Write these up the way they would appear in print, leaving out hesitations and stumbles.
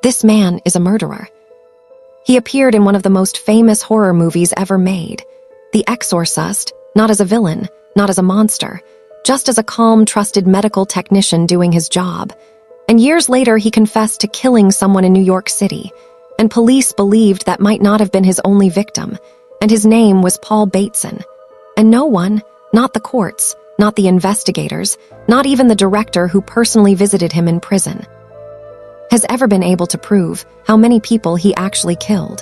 This man is a murderer. He appeared in one of the most famous horror movies ever made, The EXORCIST, not as a villain, not as a monster, just as a calm, trusted medical technician doing his job. And years later, he confessed to killing someone in New York City, and police believed that might not have been his only victim, and his name was Paul Bateson. And no one, not the courts, not the investigators, not even the director who personally visited him in prison, has ever been able to prove how many people he actually killed.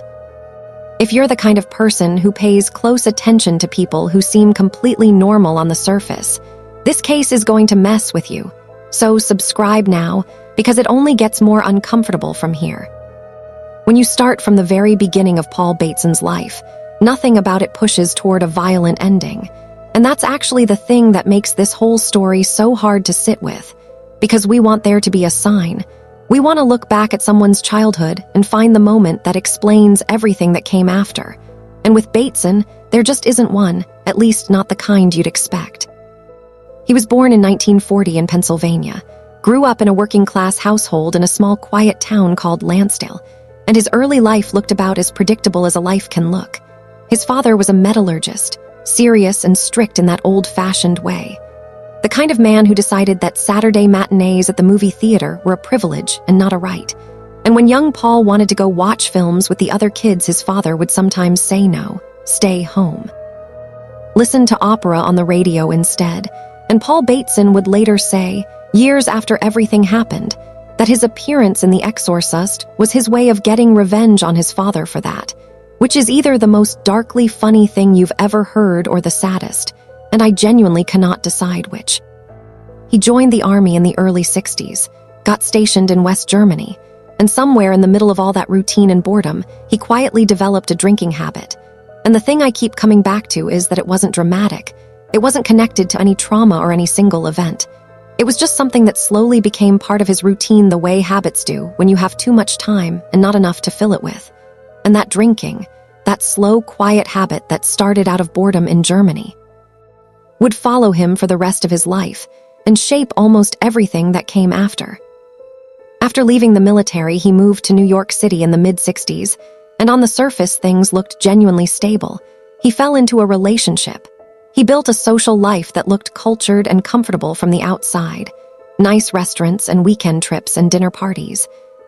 If you're the kind of person who pays close attention to people who seem completely normal on the surface, this case is going to mess with you. So subscribe now, because it only gets more uncomfortable from here. When you start from the very beginning of Paul Bateson's life, nothing about it pushes toward a violent ending. And that's actually the thing that makes this whole story so hard to sit with, because we want there to be a sign. We want to look back at someone's childhood and find the moment that explains everything that came after. And with Bateson, there just isn't one, at least not the kind you'd expect. He was born in 1940 in Pennsylvania, grew up in a working-class household in a small quiet town called Lansdale, and his early life looked about as predictable as a life can look. His father was a metallurgist, serious and strict in that old-fashioned way. The kind of man who decided that Saturday matinees at the movie theater were a privilege and not a right. And when young Paul wanted to go watch films with the other kids, his father would sometimes say no, stay home. Listen to opera on the radio instead. And Paul Bateson would later say, years after everything happened, that his appearance in The Exorcist was his way of getting revenge on his father for that, which is either the most darkly funny thing you've ever heard or the saddest, and I genuinely cannot decide which. He joined the army in the early 60s, got stationed in West Germany, and somewhere in the middle of all that routine and boredom, he quietly developed a drinking habit. And the thing I keep coming back to is that it wasn't dramatic. It wasn't connected to any trauma or any single event. It was just something that slowly became part of his routine the way habits do when you have too much time and not enough to fill it with. And that drinking, that slow, quiet habit that started out of boredom in Germany, would follow him for the rest of his life and shape almost everything that came after. After leaving the military, he moved to New York City in the mid-60s, and on the surface, things looked genuinely stable. He fell into a relationship. He built a social life that looked cultured and comfortable from the outside, nice restaurants and weekend trips and dinner parties.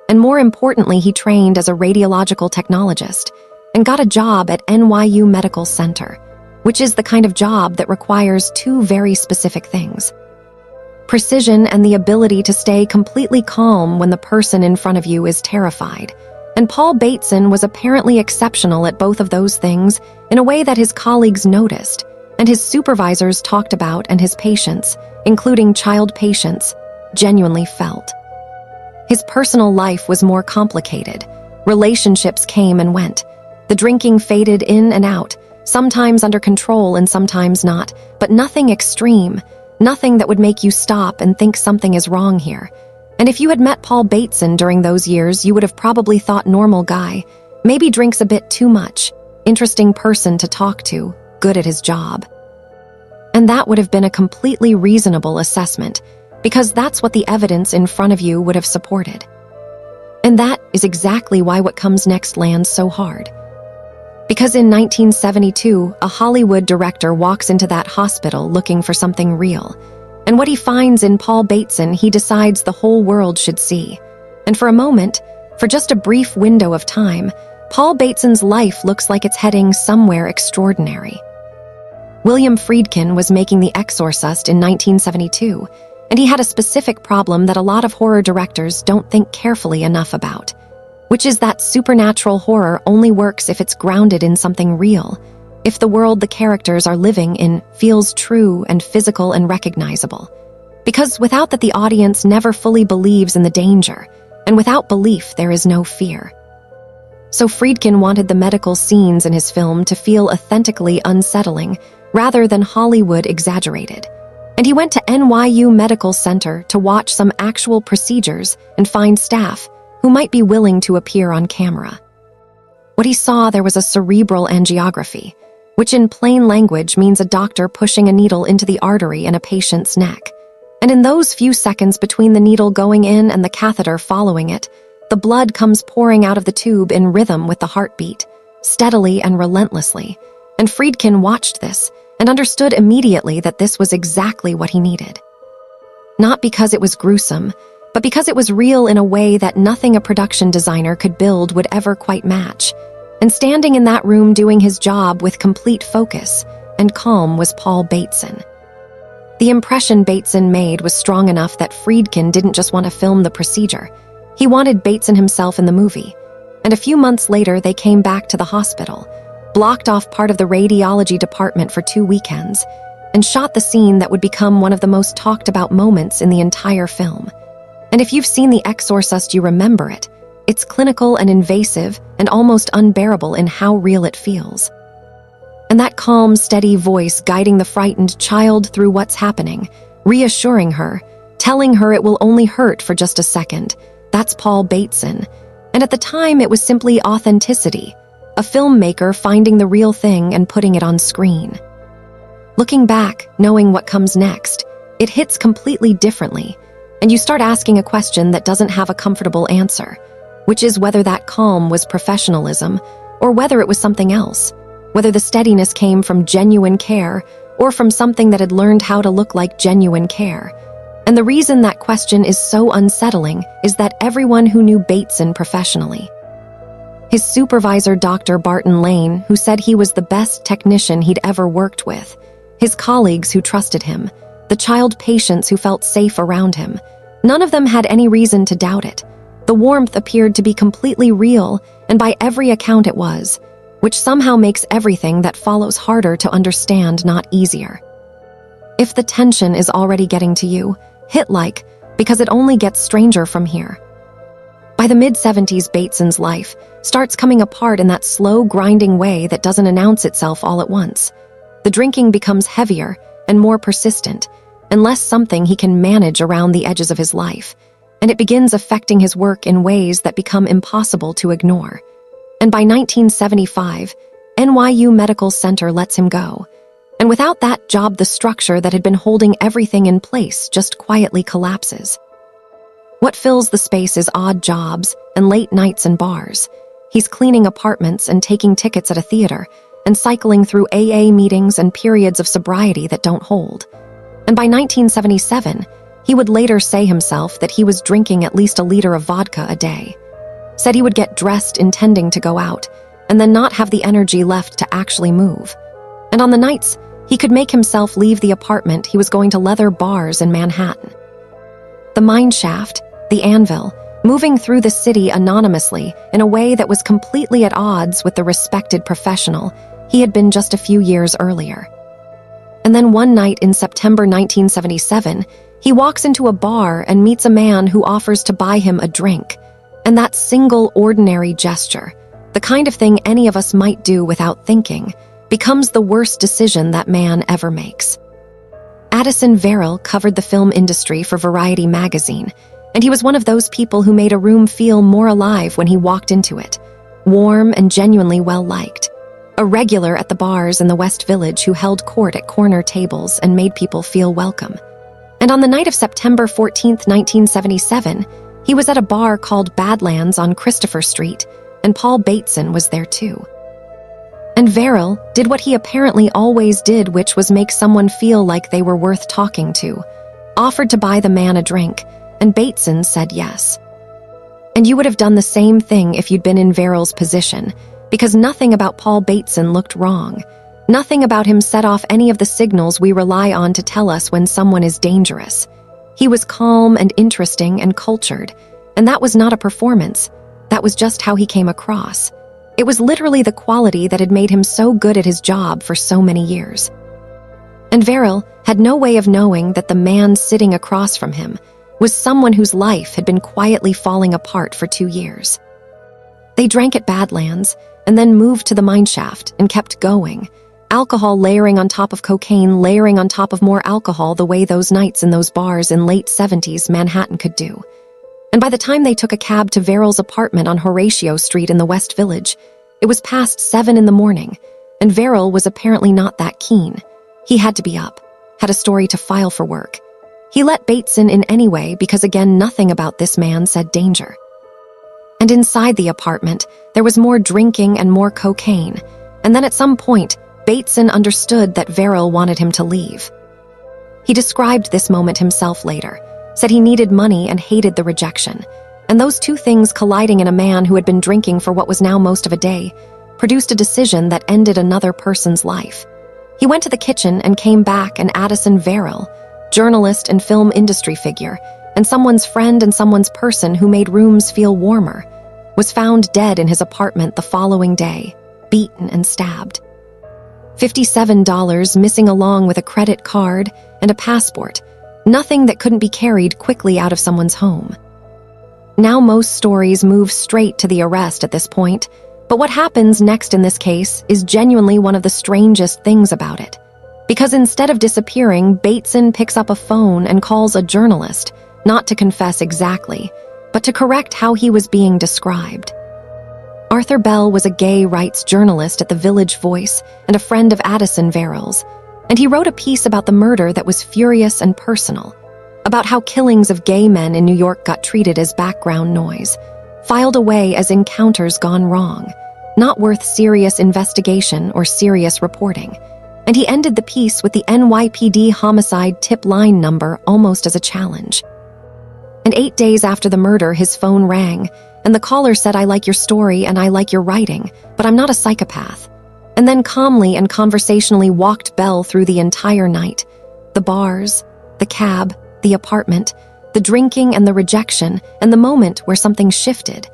And more importantly, he trained as a radiological technologist and got a job at NYU Medical Center, which is the kind of job that requires two very specific things: precision and the ability to stay completely calm when the person in front of you is terrified. And Paul Bateson was apparently exceptional at both of those things in a way that his colleagues noticed, and his supervisors talked about, and his patients, including child patients, genuinely felt. His personal life was more complicated. Relationships came and went. The drinking faded in and out, sometimes under control and sometimes not, but nothing extreme, nothing that would make you stop and think something is wrong here. And if you had met Paul Bateson during those years, you would have probably thought normal guy, maybe drinks a bit too much, interesting person to talk to, good at his job. And that would have been a completely reasonable assessment, because that's what the evidence in front of you would have supported. And that is exactly why what comes next lands so hard. Because in 1972, a Hollywood director walks into that hospital looking for something real. And what he finds in Paul Bateson, he decides the whole world should see. And for a moment, for just a brief window of time, Paul Bateson's life looks like it's heading somewhere extraordinary. William Friedkin was making The Exorcist in 1972, and he had a specific problem that a lot of horror directors don't think carefully enough about, which is that supernatural horror only works if it's grounded in something real, if the world the characters are living in feels true and physical and recognizable. Because without that, the audience never fully believes in the danger, and without belief, there is no fear. So Friedkin wanted the medical scenes in his film to feel authentically unsettling, rather than Hollywood exaggerated. And he went to NYU Medical Center to watch some actual procedures and find staff who might be willing to appear on camera. What he saw there was a cerebral angiography, which in plain language means a doctor pushing a needle into the artery in a patient's neck. And in those few seconds between the needle going in and the catheter following it, The blood comes pouring out of the tube in rhythm with the heartbeat, steadily and relentlessly, and Friedkin watched this and understood immediately that this was exactly what he needed. Not because it was gruesome, but because it was real in a way that nothing a production designer could build would ever quite match. And standing in that room doing his job with complete focus and calm was Paul Bateson. The impression Bateson made was strong enough that Friedkin didn't just want to film the procedure. He wanted Bateson himself in the movie. And a few months later, they came back to the hospital, blocked off part of the radiology department for 2 weekends, and shot the scene that would become one of the most talked about moments in the entire film. And if you've seen The Exorcist, you remember it. It's clinical and invasive and almost unbearable in how real it feels. And that calm, steady voice guiding the frightened child through what's happening, reassuring her, telling her it will only hurt for just a second, that's Paul Bateson. And at the time, it was simply authenticity, a filmmaker finding the real thing and putting it on screen. Looking back, knowing what comes next, it hits completely differently, and you start asking a question that doesn't have a comfortable answer, which is whether that calm was professionalism or whether it was something else, whether the steadiness came from genuine care or from something that had learned how to look like genuine care. And the reason that question is so unsettling is that everyone who knew Bateson professionally, his supervisor, Dr. Barton Lane, who said he was the best technician he'd ever worked with, his colleagues who trusted him, the child patients who felt safe around him, none of them had any reason to doubt it. The warmth appeared to be completely real, and by every account it was, which somehow makes everything that follows harder to understand, not easier. If the tension is already getting to you, hit like, because it only gets stranger from here. By the mid-70s, Bateson's life starts coming apart in that slow, grinding way that doesn't announce itself all at once. The drinking becomes heavier and more persistent, and less something he can manage around the edges of his life, and it begins affecting his work in ways that become impossible to ignore. And by 1975, NYU Medical Center lets him go, and without that job, the structure that had been holding everything in place just quietly collapses. What fills the space is odd jobs and late nights and bars. He's cleaning apartments and taking tickets at a theater, and cycling through AA meetings and periods of sobriety that don't hold. And by 1977, he would later say himself that he was drinking at least a liter of vodka a day. Said he would get dressed intending to go out, and then not have the energy left to actually move. And on the nights, he could make himself leave the apartment, he was going to leather bars in Manhattan. The mineshaft, the anvil, moving through the city anonymously in a way that was completely at odds with the respected professional he had been just a few years earlier. And then one night in September 1977, he walks into a bar and meets a man who offers to buy him a drink. And that single ordinary gesture, the kind of thing any of us might do without thinking, becomes the worst decision that man ever makes. Addison Verrill covered the film industry for Variety magazine, and he was one of those people who made a room feel more alive when he walked into it, warm and genuinely well-liked. A regular at the bars in the West Village who held court at corner tables and made people feel welcome. And on the night of September 14, 1977, he was at a bar called Badlands on Christopher Street, and Paul Bateson was there too. And Verrill did what he apparently always did, which was make someone feel like they were worth talking to, offered to buy the man a drink, and Bateson said yes. And you would have done the same thing if you'd been in Verrill's position, because nothing about Paul Bateson looked wrong. Nothing about him set off any of the signals we rely on to tell us when someone is dangerous. He was calm and interesting and cultured, and that was not a performance. That was just how he came across. It was literally the quality that had made him so good at his job for so many years. And Verrill had no way of knowing that the man sitting across from him was someone whose life had been quietly falling apart for 2 years. They drank at Badlands, and then moved to the mineshaft and kept going, alcohol layering on top of cocaine, layering on top of more alcohol, the way those nights in those bars in late 70s Manhattan could do. And by the time they took a cab to Verrill's apartment on Horatio Street in the West Village, it was past 7 in the morning, and Verrill was apparently not that keen. He had to be up, had a story to file for work. He let Bateson in anyway because, again, nothing about this man said danger. And inside the apartment, there was more drinking and more cocaine. And then at some point, Bateson understood that Verrill wanted him to leave. He described this moment himself later, said he needed money and hated the rejection. And those two things colliding in a man who had been drinking for what was now most of a day produced a decision that ended another person's life. He went to the kitchen and came back, and Addison Verrill, journalist and film industry figure, and someone's friend and someone's person who made rooms feel warmer, was found dead in his apartment the following day, beaten and stabbed. $57 missing along with a credit card and a passport, nothing that couldn't be carried quickly out of someone's home. Now most stories move straight to the arrest at this point, but what happens next in this case is genuinely one of the strangest things about it. Because instead of disappearing, Bateson picks up a phone and calls a journalist, not to confess exactly, but to correct how he was being described. Arthur Bell was a gay rights journalist at the Village Voice and a friend of Addison Verrill's, and he wrote a piece about the murder that was furious and personal, about how killings of gay men in New York got treated as background noise, filed away as encounters gone wrong, not worth serious investigation or serious reporting. And he ended the piece with the NYPD homicide tip line number almost as a challenge. And 8 days after the murder, his phone rang, and the caller said, "I like your story and I like your writing, but I'm not a psychopath." And then calmly and conversationally walked Bell through the entire night. The bars, the cab, the apartment, the drinking and the rejection, and the moment where something shifted.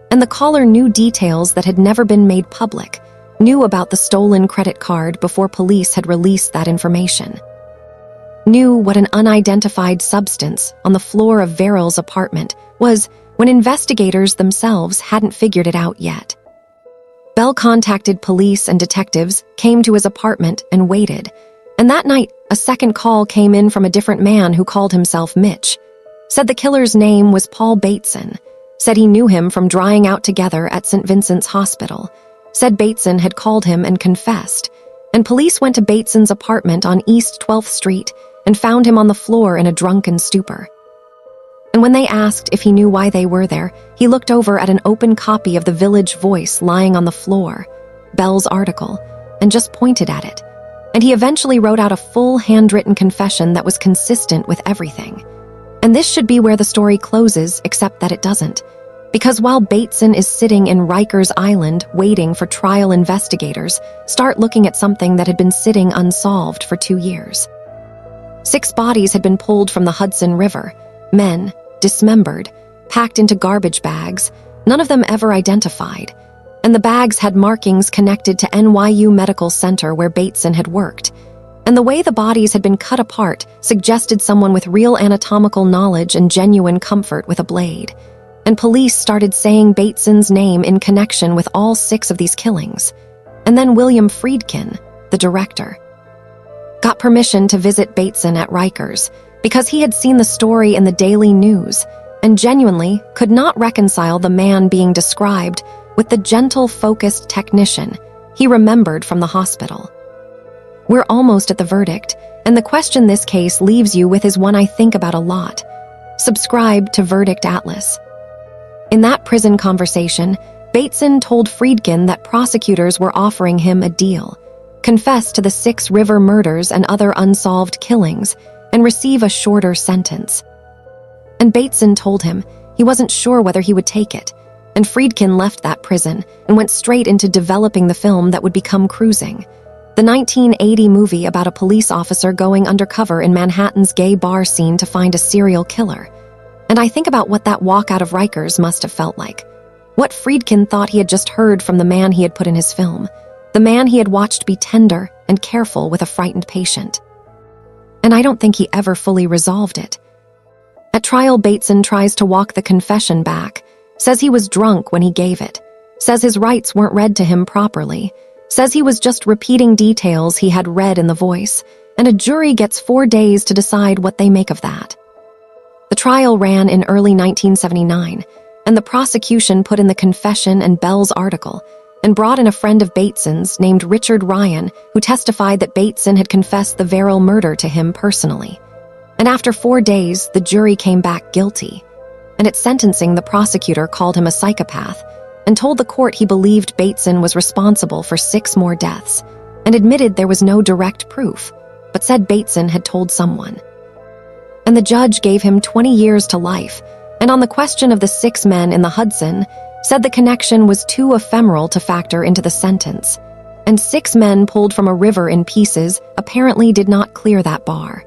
And the caller knew details that had never been made public, knew about the stolen credit card before police had released that information, knew what an unidentified substance on the floor of Verrill's apartment was when investigators themselves hadn't figured it out yet. Bell contacted police and detectives, came to his apartment, and waited. And that night, a second call came in from a different man who called himself Mitch. Said the killer's name was Paul Bateson. Said he knew him from drying out together at St. Vincent's Hospital. Said Bateson had called him and confessed. And police went to Bateson's apartment on East 12th Street and found him on the floor in a drunken stupor. And when they asked if he knew why they were there, he looked over at an open copy of the Village Voice lying on the floor, Bell's article, and just pointed at it. And he eventually wrote out a full handwritten confession that was consistent with everything. And this should be where the story closes, except that it doesn't. Because while Bateson is sitting in Rikers Island waiting for trial investigators, start looking at something that had been sitting unsolved for 2 years. 6 bodies had been pulled from the Hudson River, men, dismembered, packed into garbage bags, none of them ever identified. And the bags had markings connected to NYU Medical Center where Bateson had worked. And the way the bodies had been cut apart suggested someone with real anatomical knowledge and genuine comfort with a blade. And police started saying Bateson's name in connection with all 6 of these killings. And then William Friedkin, the director, got permission to visit Bateson at Rikers because he had seen the story in the Daily News and genuinely could not reconcile the man being described with the gentle, focused technician he remembered from the hospital. We're almost at the verdict, and the question this case leaves you with is one I think about a lot. Subscribe to Verdict Atlas. In that prison conversation, Bateson told Friedkin that prosecutors were offering him a deal: confess to the 6 river murders and other unsolved killings, and receive a shorter sentence. And Bateson told him he wasn't sure whether he would take it, and Friedkin left that prison and went straight into developing the film that would become Cruising, the 1980 movie about a police officer going undercover in Manhattan's gay bar scene to find a serial killer. And I think about what that walk out of Rikers must have felt like. What Friedkin thought he had just heard from the man he had put in his film, the man he had watched be tender and careful with a frightened patient. And I don't think he ever fully resolved it. At trial, Bateson tries to walk the confession back, says he was drunk when he gave it, says his rights weren't read to him properly, says he was just repeating details he had read in the Voice, and a jury gets 4 days to decide what they make of that. The trial ran in early 1979, and the prosecution put in the confession and Bell's article, and brought in a friend of Bateson's named Richard Ryan, who testified that Bateson had confessed the Verrill murder to him personally. And after 4 days, the jury came back guilty. and at sentencing, the prosecutor called him a psychopath and told the court he believed Bateson was responsible for 6 more deaths, and admitted there was no direct proof, but said Bateson had told someone. And the judge gave him 20 years to life, and on the question of the 6 men in the Hudson, said the connection was too ephemeral to factor into the sentence, and 6 men pulled from a river in pieces apparently did not clear that bar.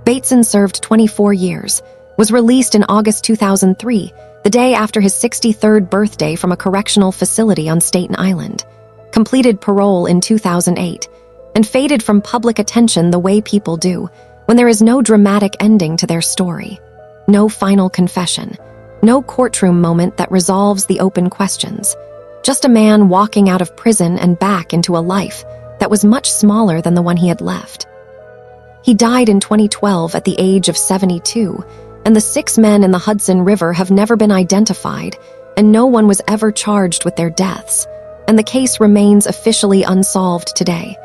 Bateson served 24 years, was released in August 2003, the day after his 63rd birthday from a correctional facility on Staten Island, completed parole in 2008, and faded from public attention the way people do when there is no dramatic ending to their story, no final confession, no courtroom moment that resolves the open questions, just a man walking out of prison and back into a life that was much smaller than the one he had left. He died in 2012 at the age of 72, and the 6 men in the Hudson River have never been identified, and no one was ever charged with their deaths, and the case remains officially unsolved today.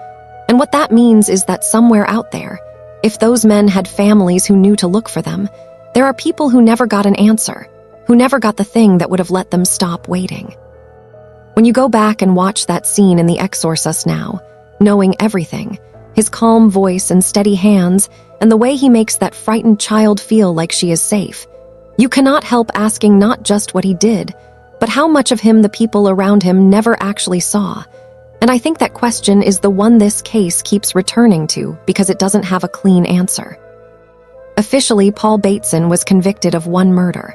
And what that means is that somewhere out there, if those men had families who knew to look for them, there are people who never got an answer, who never got the thing that would have let them stop waiting. When you go back and watch that scene in The Exorcist now, knowing everything, his calm voice and steady hands, and the way he makes that frightened child feel like she is safe, you cannot help asking not just what he did, but how much of him the people around him never actually saw. And I think that question is the one this case keeps returning to because it doesn't have a clean answer. Officially, Paul Bateson was convicted of 1 murder.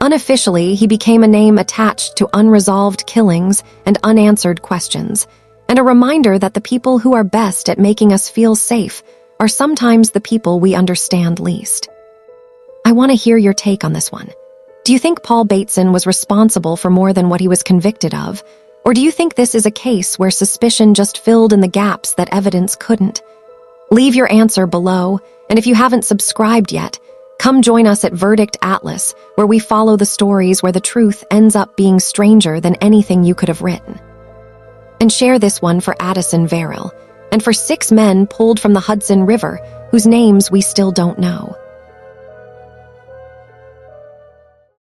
Unofficially, he became a name attached to unresolved killings and unanswered questions, and a reminder that the people who are best at making us feel safe are sometimes the people we understand least. I want to hear your take on this one. Do you think Paul Bateson was responsible for more than what he was convicted of? Or do you think this is a case where suspicion just filled in the gaps that evidence couldn't? Leave your answer below, and if you haven't subscribed yet, come join us at Verdict Atlas, where we follow the stories where the truth ends up being stranger than anything you could have written. And share this one for Addison Verrill, and for 6 men pulled from the Hudson River whose names we still don't know.